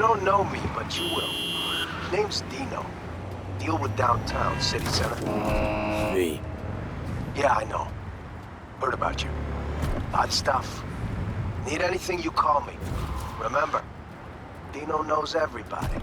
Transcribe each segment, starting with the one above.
don't know me, but you will. Name's Dino. Deal with downtown, city center. V. Yeah, I know. Heard about you. Hot stuff. Need anything, you call me. Remember, Dino knows everybody.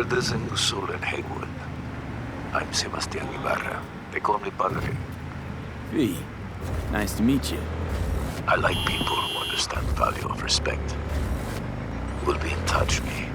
There's a new soul in Haywood. I'm Sebastian Ibarra. They call me Padre. V. Nice to meet you. I like people who understand the value of respect. We'll be in touch, V.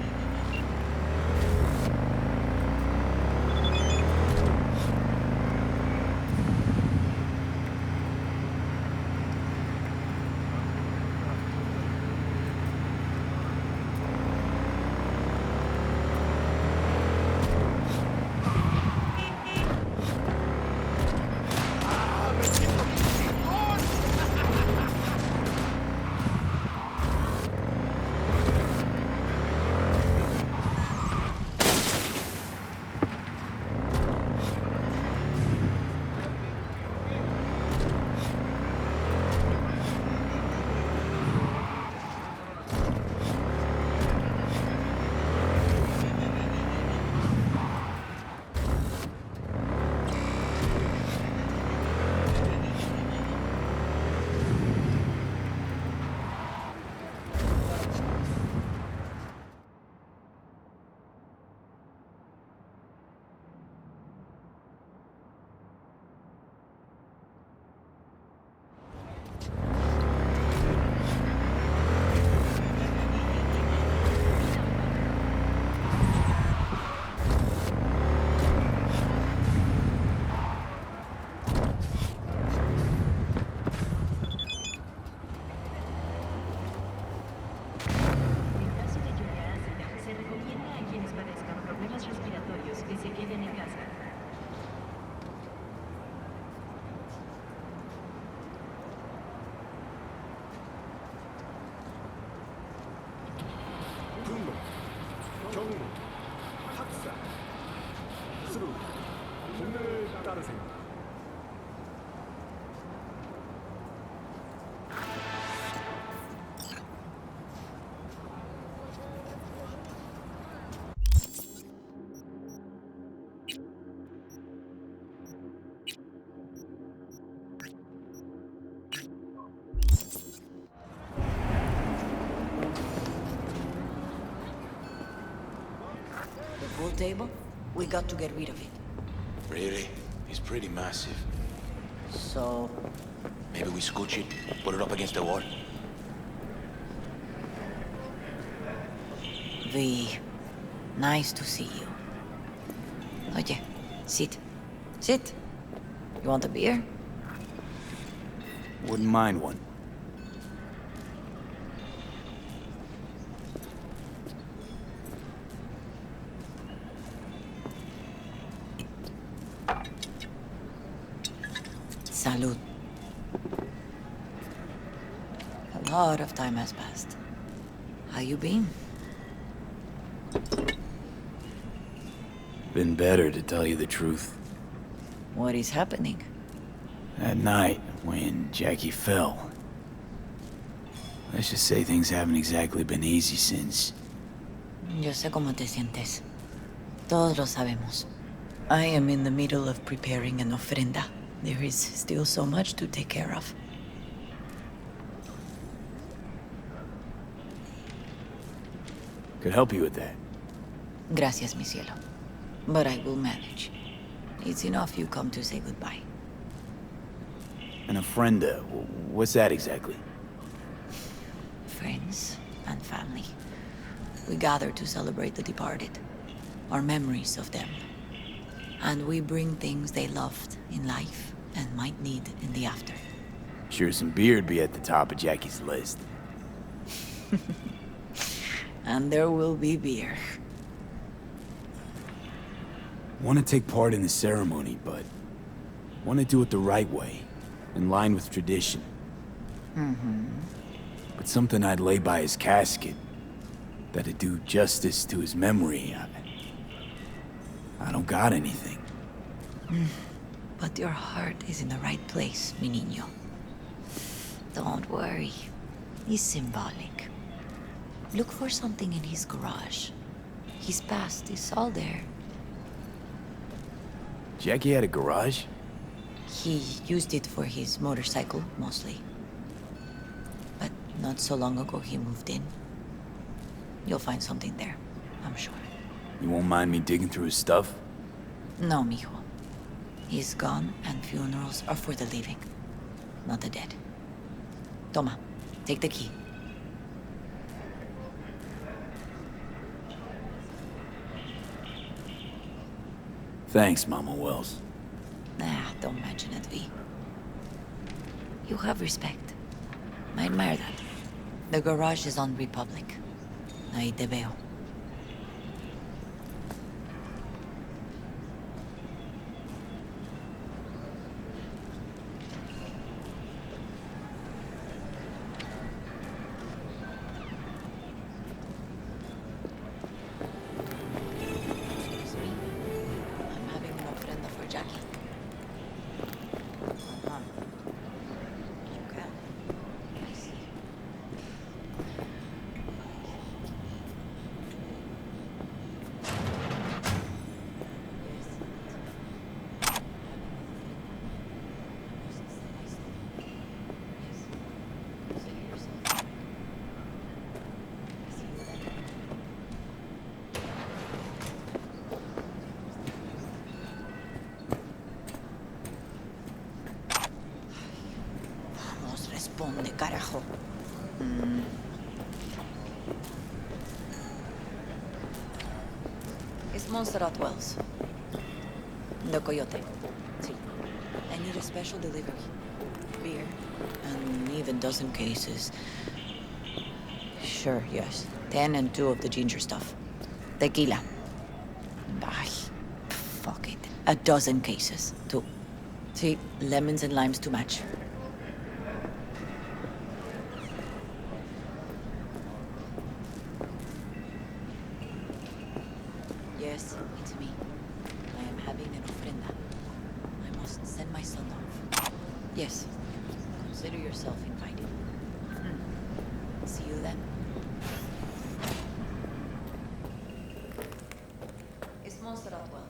Pool table? We got to get rid of it. Really? It's pretty massive. So... Maybe we scooch it, put it up against the wall. V, nice to see you. Oye, sit. Sit. You want a beer? Wouldn't mind one. Salud. A lot of time has passed. How you been? Been better, to tell you the truth. What is happening? That night, when Jackie fell. Let's just say things haven't exactly been easy since. Yo sé cómo te sientes. Todos lo sabemos. I am in the middle of preparing an ofrenda. There is still so much to take care of. Could help you with that. Gracias, mi cielo. But I will manage. It's enough you come to say goodbye. An ofrenda, what's that exactly? Friends and family. We gather to celebrate the departed. Our memories of them. And we bring things they loved in life and might need in the after. Sure some beer'd be at the top of Jackie's list. And there will be beer. Want to take part in the ceremony, but want to do it the right way, in line with tradition. But something I'd lay by his casket, that'd do justice to his memory. I don't got anything. But your heart is in the right place, mi niño. Don't worry. It's symbolic. Look for something in his garage. His past is all there. Jackie had a garage? He used it for his motorcycle, mostly. But not so long ago he moved in. You'll find something there, I'm sure. You won't mind me digging through his stuff? No, mijo. He's gone and funerals are for the living, not the dead. Toma, take the key. Thanks, Mama Wells. Don't mention it, V. You have respect. I admire that. The garage is on Republic. Ahí te veo. Excuse me. I'm having an ofrenda for Jackie. You can. I see. Vamos, responde, carajo. It's Monster at Wells. The Coyote. Sí. I need a special delivery. Beer. And even dozen cases. Sure, yes. 10 and 2 of the ginger stuff. Tequila. Ay, fuck it. A dozen cases. 2. See, lemons and limes to match. Yes, it's me. I am having an ofrenda. I must send my son off. Yes. Consider yourself invited. See you then. It's Monster at Wells.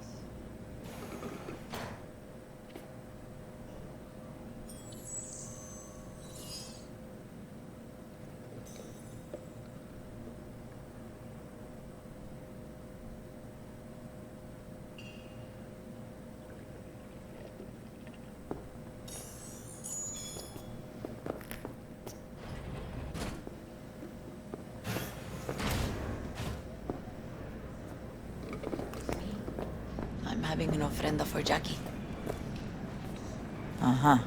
I'm having an ofrenda for Jackie. Uh-huh.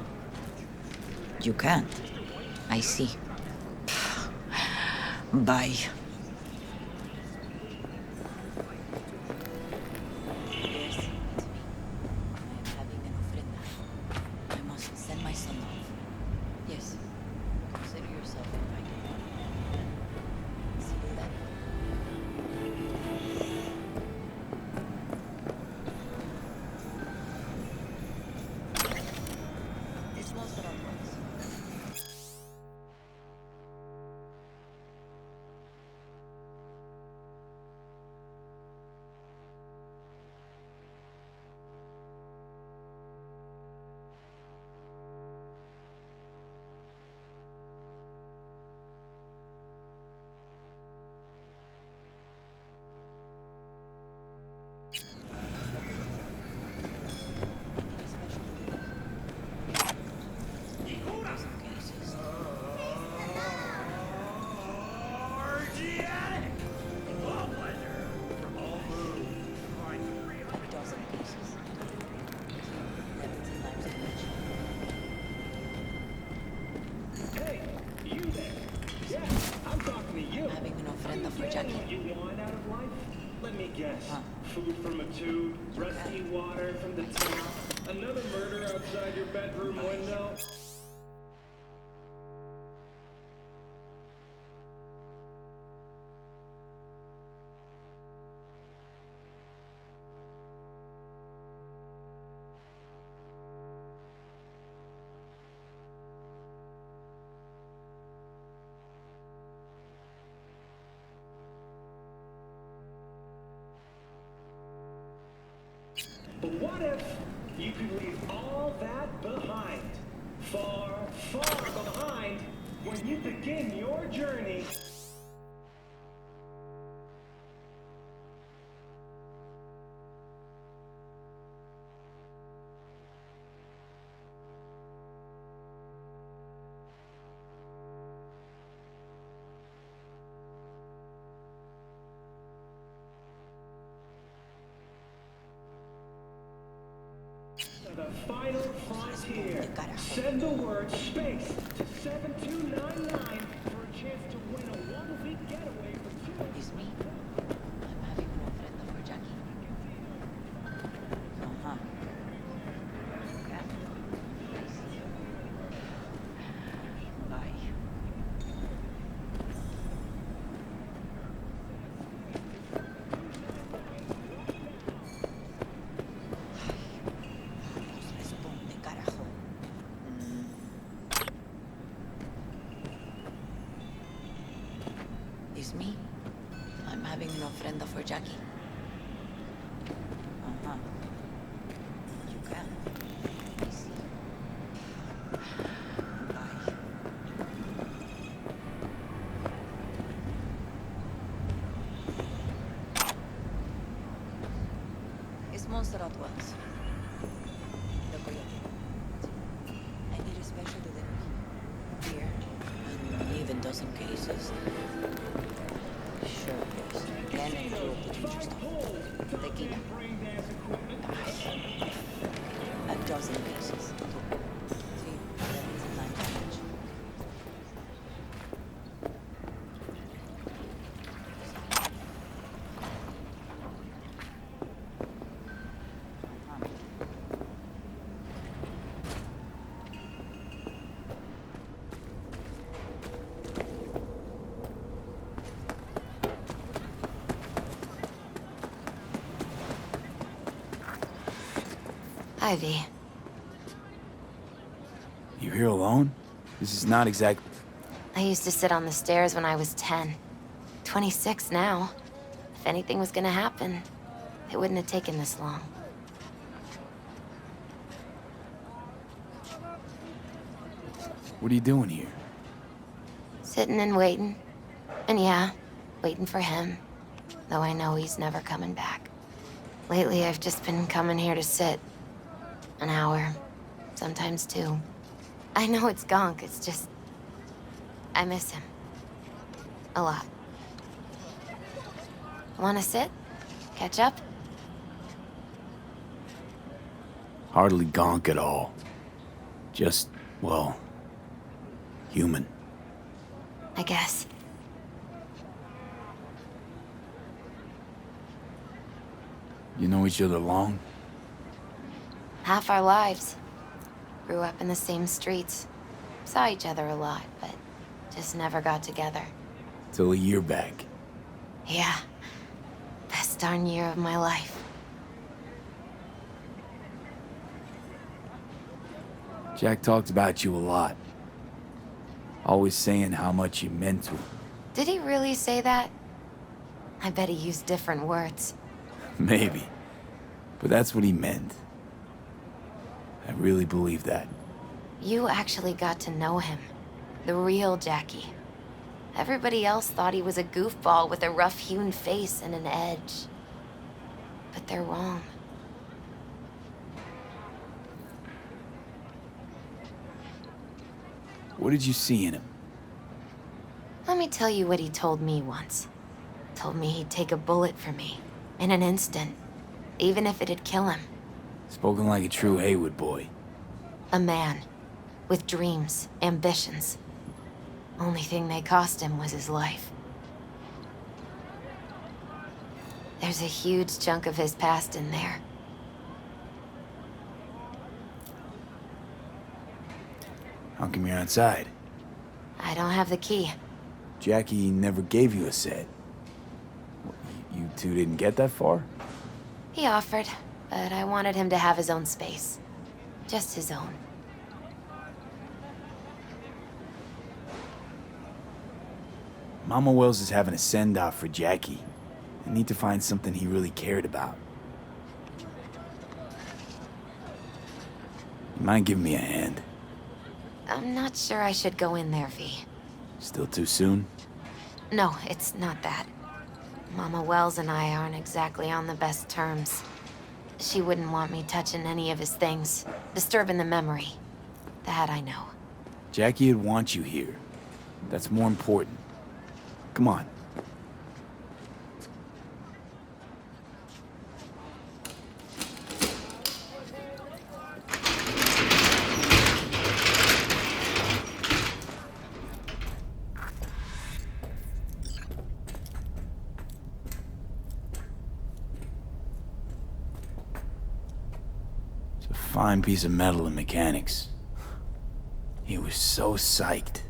You can't. I see. Bye. Yes, it's me. I am having an ofrenda. I must send my Jackie. What you want out of life? Let me guess. Huh. Food from a tube, rusty water from the tap, another murder outside your bedroom window. But what if you could leave all that behind? Far, far behind when you begin your journey. The final frontier. Send the word space to 7299 for a chance to win a one-week getaway for two. It's me. I'm having an ofrenda for Jackie. Uh-huh. Okay. I see. Bye. Responde, carajo. It's me. I'm having an ofrenda for Jackie. Uh-huh. You can. I see. Bye. It's Monster at once. The coyote. I need a special delivery. Beer. And even dozen cases. Sure, yes. Then include the ginger stuff. Tequila. A dozen cases. See, 11 times each. Ivy. You here alone? This is not exact... I used to sit on the stairs when I was 10. 26 now. If anything was gonna happen, it wouldn't have taken this long. What are you doing here? Sitting and waiting. And yeah, waiting for him. Though I know he's never coming back. Lately, I've just been coming here to sit. An hour. Sometimes two. I know it's gunk, it's just... I miss him. A lot. Wanna sit? Catch up? Hardly gonk at all. Just, well... human. I guess. You know each other long? Half our lives. Grew up in the same streets. Saw each other a lot, but just never got together. Till a year back. Yeah. Best darn year of my life. Jack talked about you a lot. Always saying how much you meant to him. Did he really say that? I bet he used different words. Maybe. But that's what he meant. I really believe that. You actually got to know him. The real Jackie. Everybody else thought he was a goofball with a rough-hewn face and an edge. But they're wrong. What did you see in him? Let me tell you what he told me once. Told me he'd take a bullet for me. In an instant. Even if it'd kill him. Spoken like a true Haywood boy. A man. With dreams, ambitions. Only thing they cost him was his life. There's a huge chunk of his past in there. How come you're outside? I don't have the key. Jackie never gave you a set. What, you two didn't get that far? He offered, but I wanted him to have his own space. Just his own. Mama Wells is having a send-off for Jackie. I need to find something he really cared about. You mind giving me a hand? I'm not sure I should go in there, V. Still too soon? No, it's not that. Mama Wells and I aren't exactly on the best terms. She wouldn't want me touching any of his things, disturbing the memory. That I know. Jackie would want you here. That's more important. Come on. It's a fine piece of metal in mechanics. He was so psyched.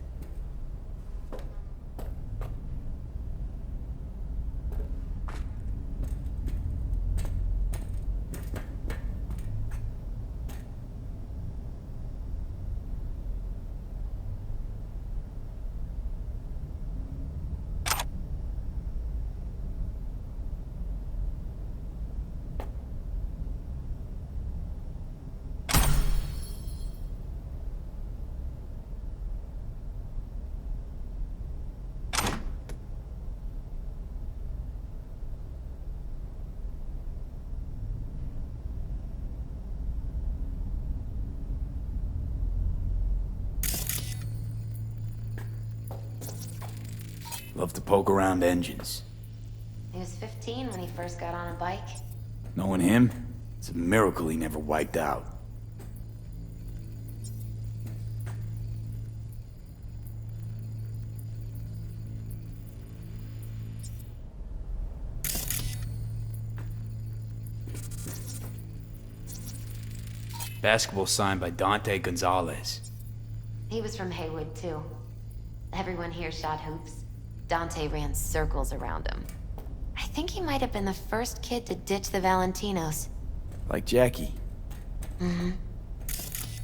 Love to poke around engines. He was 15 when he first got on a bike. Knowing him, it's a miracle he never wiped out. Basketball signed by Dante Gonzalez. He was from Haywood, too. Everyone here shot hoops. Dante ran circles around him. I think he might have been the first kid to ditch the Valentinos. Like Jackie. Mm-hmm.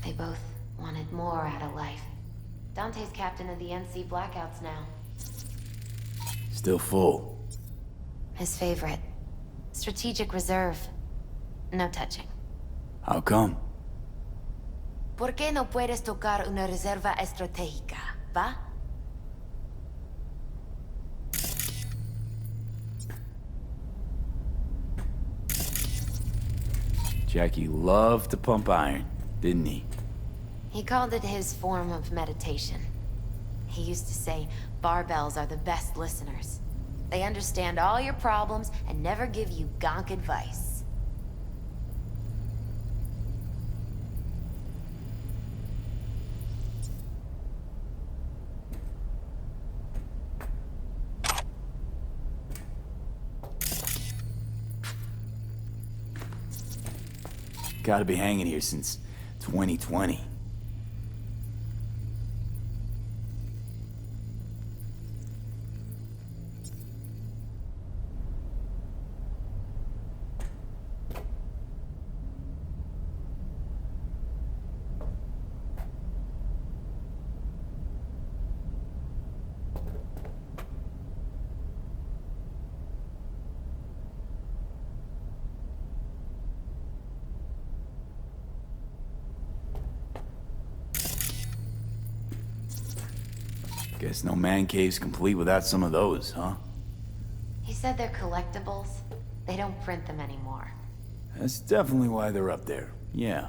They both wanted more out of life. Dante's captain of the NC Blackouts now. Still full. His favorite. Strategic reserve. No touching. How come? ¿Por qué no puedes tocar una reserva estratégica, va? Jackie loved to pump iron, didn't he? He called it his form of meditation. He used to say, barbells are the best listeners. They understand all your problems and never give you gonk advice. Gotta be hanging here since 2020. Guess no man cave's complete without some of those, huh? He said they're collectibles. They don't print them anymore. That's definitely why they're up there, yeah.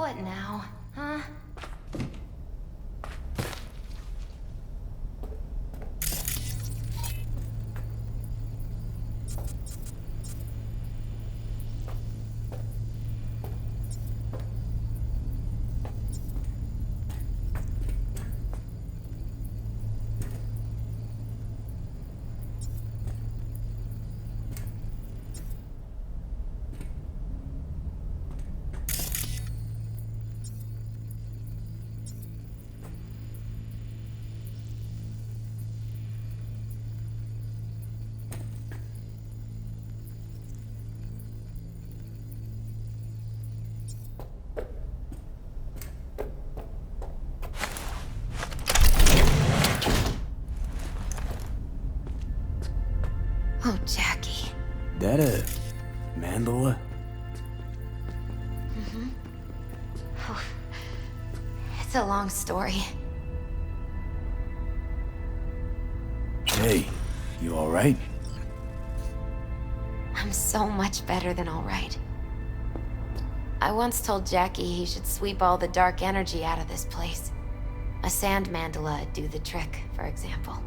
What now, huh? Oh, Jackie. That a mandala? Oh, it's a long story. Hey, you alright? I'm so much better than all right. I once told Jackie he should sweep all the dark energy out of this place. A sand mandala'd do the trick, for example.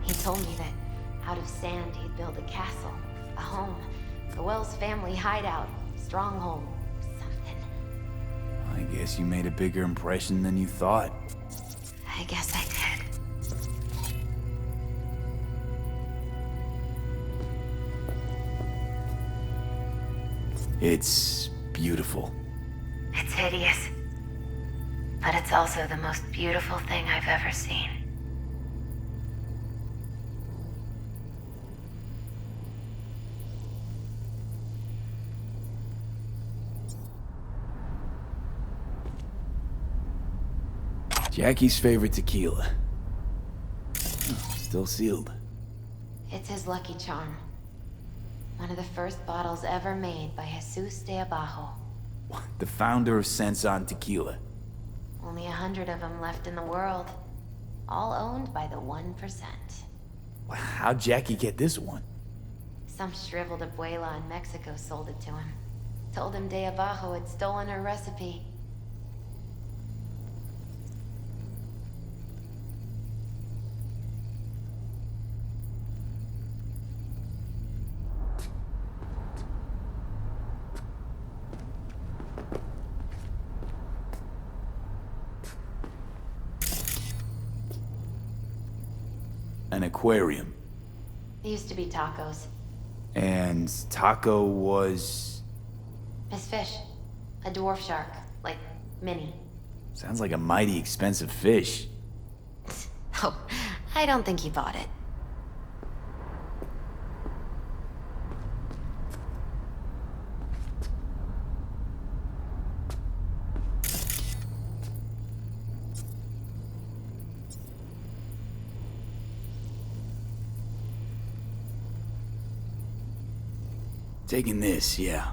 He told me that out of sand he'd build a castle, a home, the Wells family hideout, stronghold, something. I guess you made a bigger impression than you thought. I guess I did. It's beautiful. It's hideous. But it's also the most beautiful thing I've ever seen. Jackie's favorite tequila. Still sealed. It's his lucky charm. One of the first bottles ever made by Jesus de Abajo. The founder of Sensan Tequila. Only 100 of them left in the world. All owned by the 1%. How'd Jackie get this one? Some shriveled abuela in Mexico sold it to him. Told him de Abajo had stolen her recipe. An aquarium. It used to be tacos. And Taco was... His fish. A dwarf shark. Like, mini. Sounds like a mighty expensive fish. Oh, I don't think he bought it. Taking this, yeah.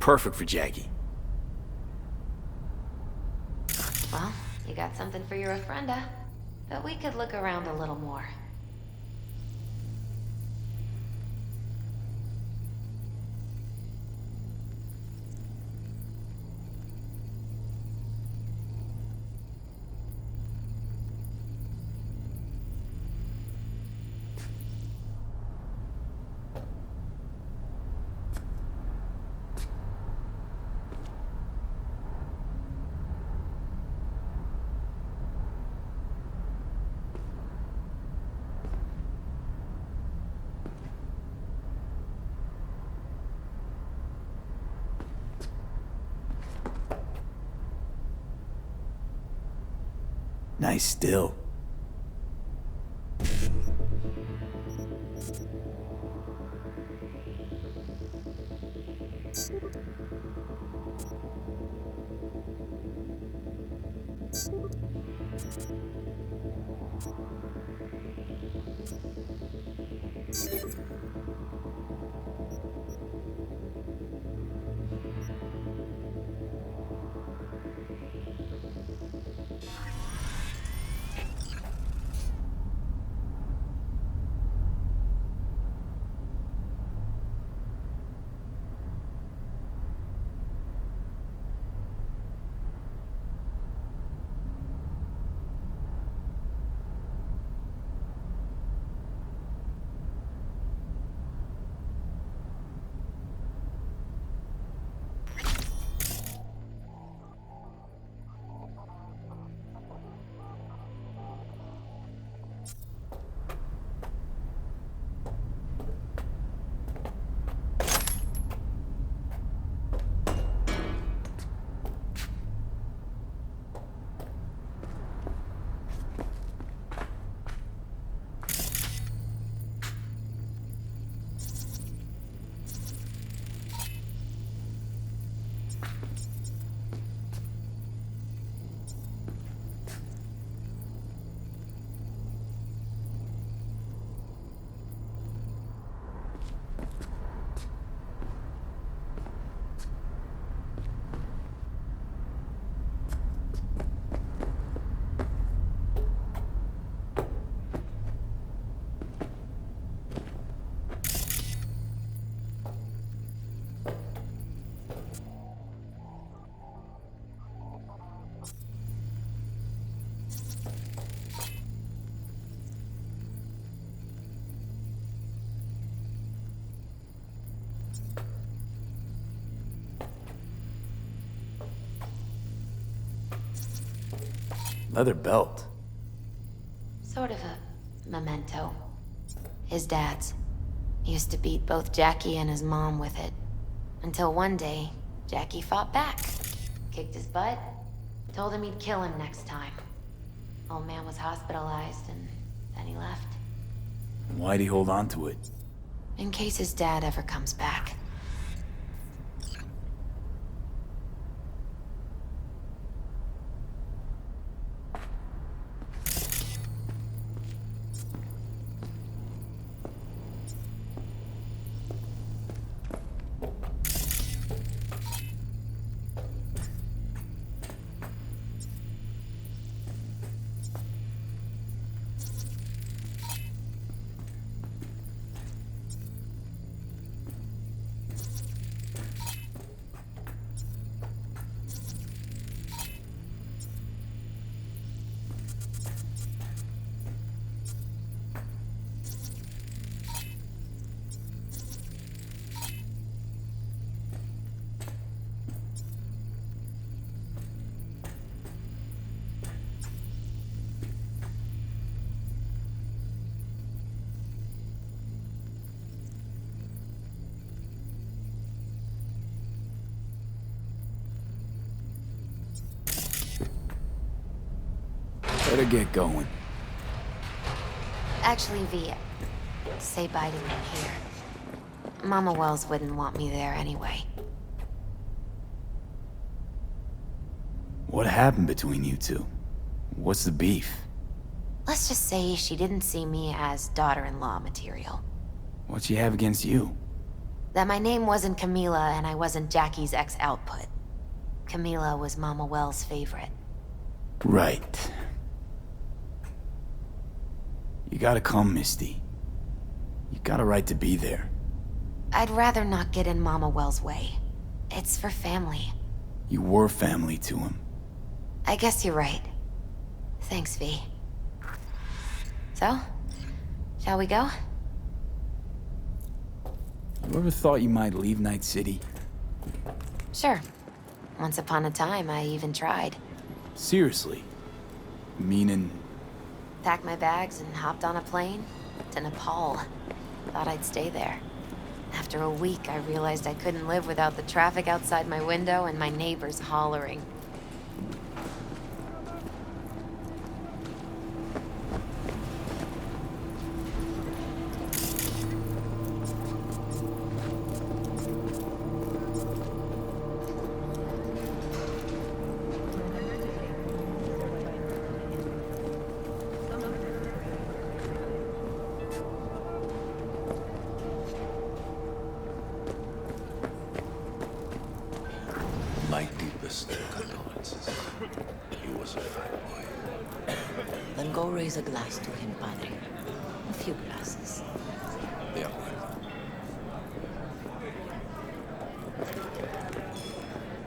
Perfect for Jackie. Well, you got something for your ofrenda. But we could look around a little more. Nice still. Leather belt. Sort of a memento. His dad's. He used to beat both Jackie and his mom with it. Until one day, Jackie fought back. Kicked his butt. Told him he'd kill him next time. Old man was hospitalized and then he left. Why'd he hold on to it? In case his dad ever comes back. Better get going. Actually, V, say bye to me here. Mama Wells wouldn't want me there anyway. What happened between you two? What's the beef? Let's just say she didn't see me as daughter-in-law material. What'd she have against you? That my name wasn't Camila and I wasn't Jackie's ex-output. Camila was Mama Wells' favorite. Right. You gotta come, Misty. You got a right to be there. I'd rather not get in Mama Wells' way. It's for family. You were family to him. I guess you're right. Thanks, V. So, shall we go? You ever thought you might leave Night City? Sure. Once upon a time, I even tried. Seriously? Meaning... Packed my bags and hopped on a plane to Nepal. Thought I'd stay there. After a week, I realized I couldn't live without the traffic outside my window and my neighbors hollering. My deepest condolences. He was a fine boy. Then go raise a glass to him, Padre. A few glasses. De acuerdo.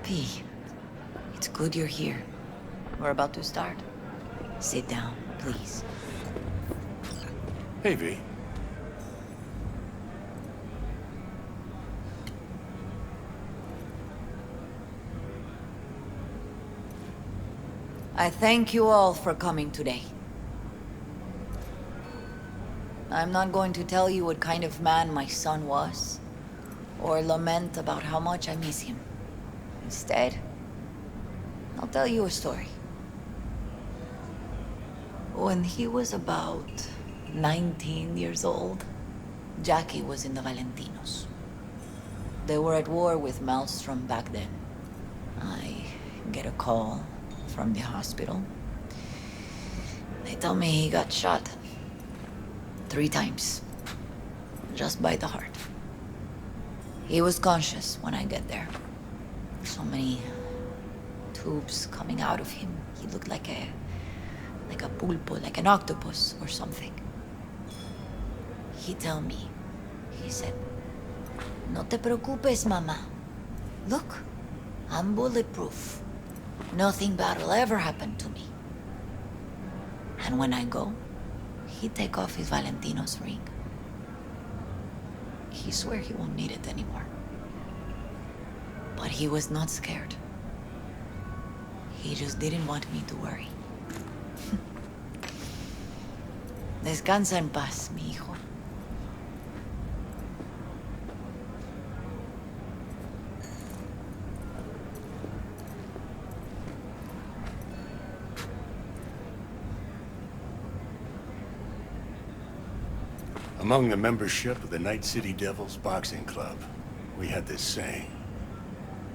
P, it's good you're here. We're about to start. Sit down, please. Hey, V. I thank you all for coming today. I'm not going to tell you what kind of man my son was, or lament about how much I miss him. Instead, I'll tell you a story. When he was about 19 years old, Jackie was in the Valentinos. They were at war with Maelstrom back then. I get a call from the hospital. They tell me he got shot 3 times, just by the heart. He was conscious when I get there. So many tubes coming out of him. He looked like a pulpo, like an octopus or something. He tell me, he said, "No te preocupes, mama. Look, I'm bulletproof. Nothing bad will ever happen to me." And when I go, he take off his Valentino's ring. He swear he won't need it anymore. But he was not scared. He just didn't want me to worry. Descansa en paz, mi hijo. Among the membership of the Night City Devils Boxing Club, we had this saying.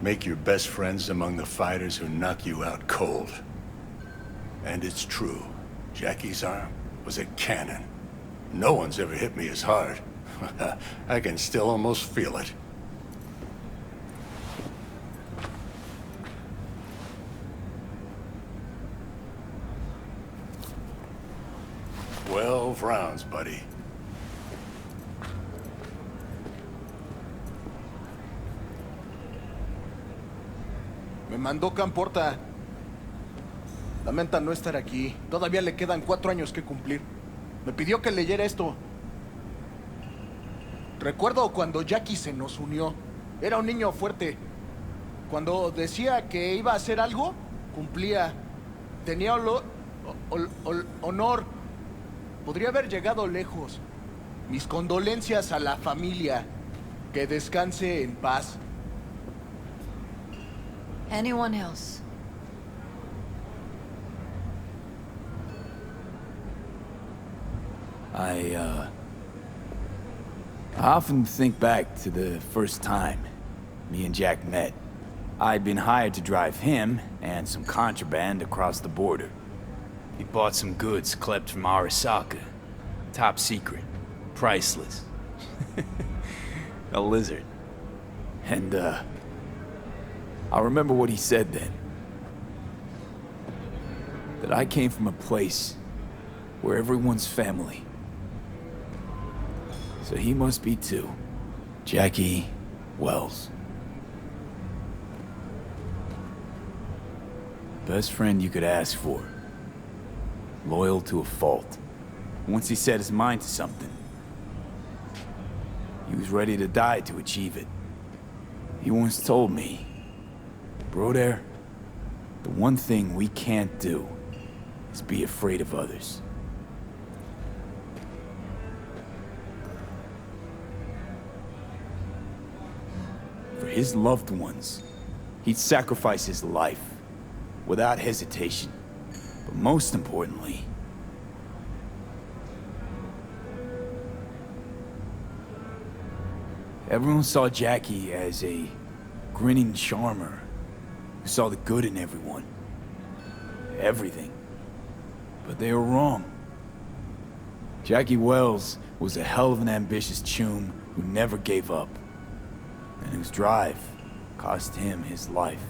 Make your best friends among the fighters who knock you out cold. And it's true. Jackie's arm was a cannon. No one's ever hit me as hard. I can still almost feel it. 12 rounds, buddy. Me mandó Camporta. Lamenta no estar aquí. Todavía le quedan 4 años que cumplir. Me pidió que leyera esto. Recuerdo cuando Jackie se nos unió. Era un niño fuerte. Cuando decía que iba a hacer algo, cumplía. Tenía honor. Podría haber llegado lejos. Mis condolencias a la familia. Que descanse en paz. Anyone else? I often think back to the first time me and Jack met. I'd been hired to drive him and some contraband across the border. He bought some goods clipped from Arasaka. Top secret. Priceless. A lizard. And, I remember what he said then. That I came from a place where everyone's family. So he must be too. Jackie Wells. Best friend you could ask for. Loyal to a fault. Once he set his mind to something, he was ready to die to achieve it. He once told me, "Bro there, the one thing we can't do is be afraid of others." For his loved ones, he'd sacrifice his life without hesitation. But most importantly, everyone saw Jackie as a grinning charmer who saw the good in everyone. Everything. But they were wrong. Jackie Wells was a hell of an ambitious chum who never gave up, and whose drive cost him his life.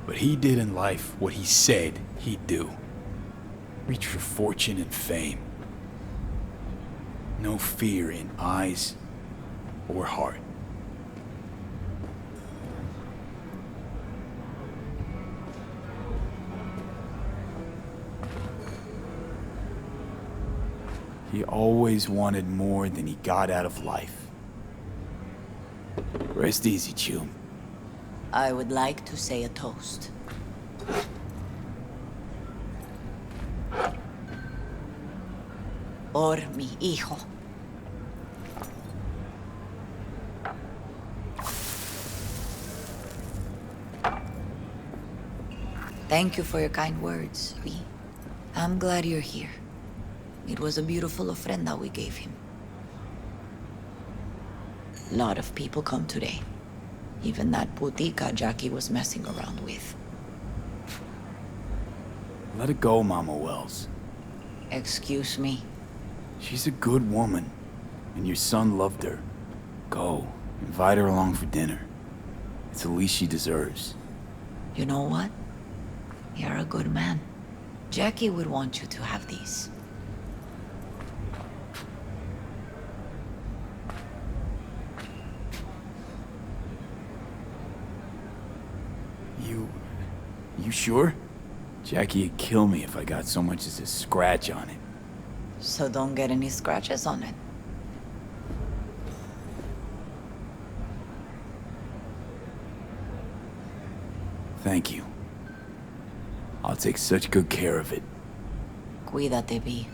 But he did in life what he said he'd do. Reach for fortune and fame. No fear in eyes or heart. He always wanted more than he got out of life. Rest easy, chum. I would like to say a toast. Por mi hijo. Thank you for your kind words, V. I'm glad you're here. It was a beautiful ofrenda we gave him. A lot of people come today. Even that putica Jackie was messing around with. Let it go, Mama Wells. Excuse me? She's a good woman, and your son loved her. Go, invite her along for dinner. It's the least she deserves. You know what? You're a good man. Jackie would want you to have these. You sure? Jackie'd kill me if I got so much as a scratch on it. So don't get any scratches on it. Thank you. I'll take such good care of it. Cuídate, Vi.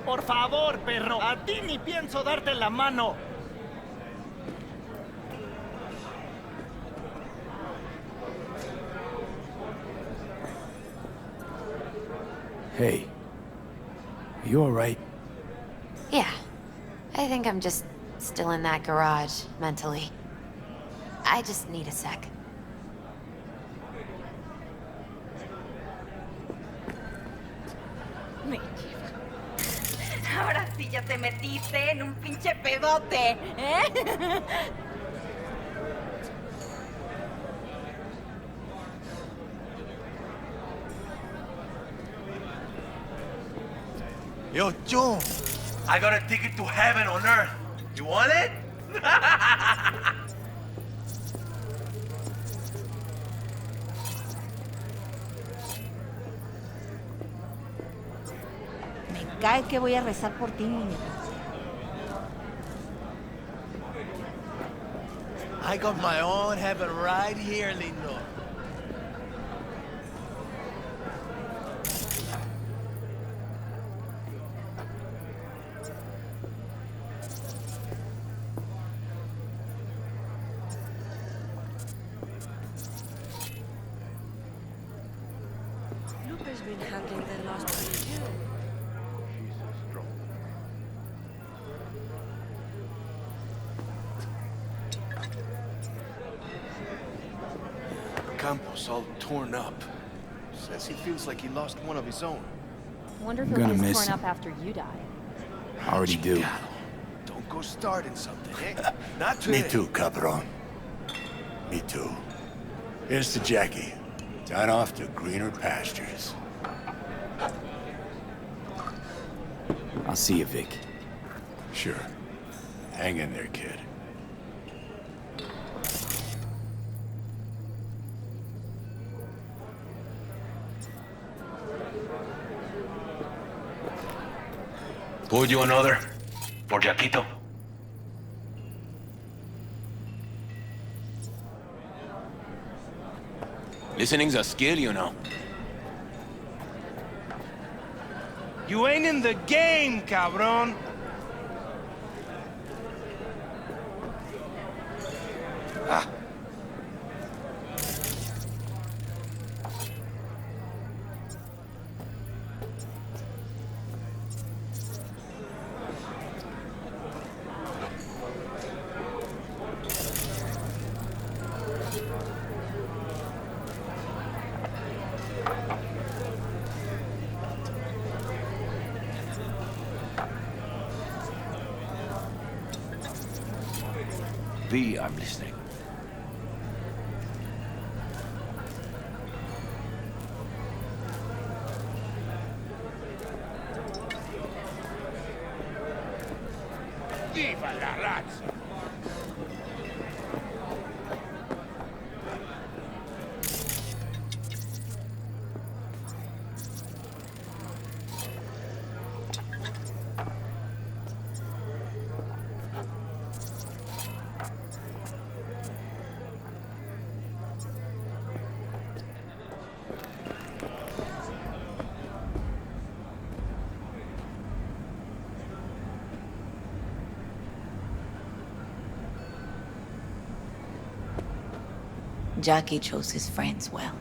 Por favor, perro. A ti ni pienso darte la mano. Hey. Are you alright? Yeah. I think I'm just still in that garage, mentally. I just need a sec. Me lleva. Ahora sí ya te metiste en un pinche pedote, ¿eh? Yo, June, I got a ticket to heaven on earth. You want it? Me cae que voy a rezar por ti, niño. I got my own heaven right here, lindo. Lupe's been handling the lost pretty good. Campos all torn up. Says he feels like he lost one of his own. Wonder if I'm he'll gonna get miss torn him. up after you die. I already do. Chingado. Don't go starting something, eh? Not Me today. too, cabron. Me too. Here's to Jackie. Down off to greener pastures. I'll see you, Vic. Sure. Hang in there, kid. Pour you another? For Jaquito? Listening's a skill, you know. You ain't in the game, cabrón. V, I'm listening. Viva la raza. Jackie chose his friends well.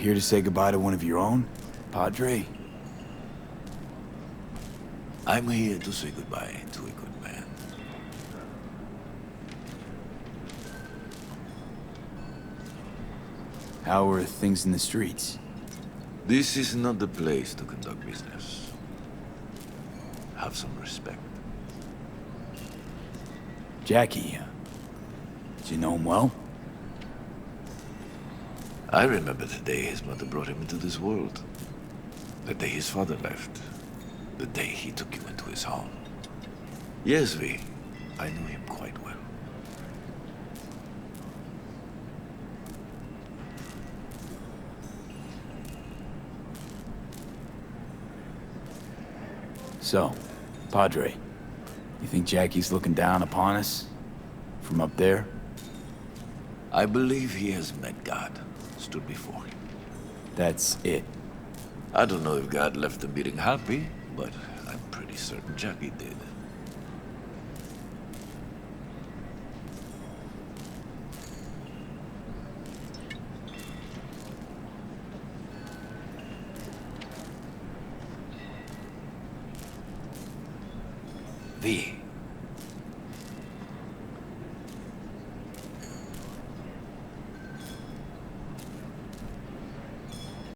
here to say goodbye to one of your own, Padre? I'm here to say goodbye to a good man. How are things in the streets? This is not the place to conduct business. Have some respect. Jackie, did you know him well? I remember the day his mother brought him into this world. The day his father left. The day he took you into his home. Yes, V. I knew him quite well. So, Padre, you think Jackie's looking down upon us? From up there? I believe he has met God, stood before him. That's it. I don't know if God left the meeting happy, but I'm pretty certain Jackie did. V.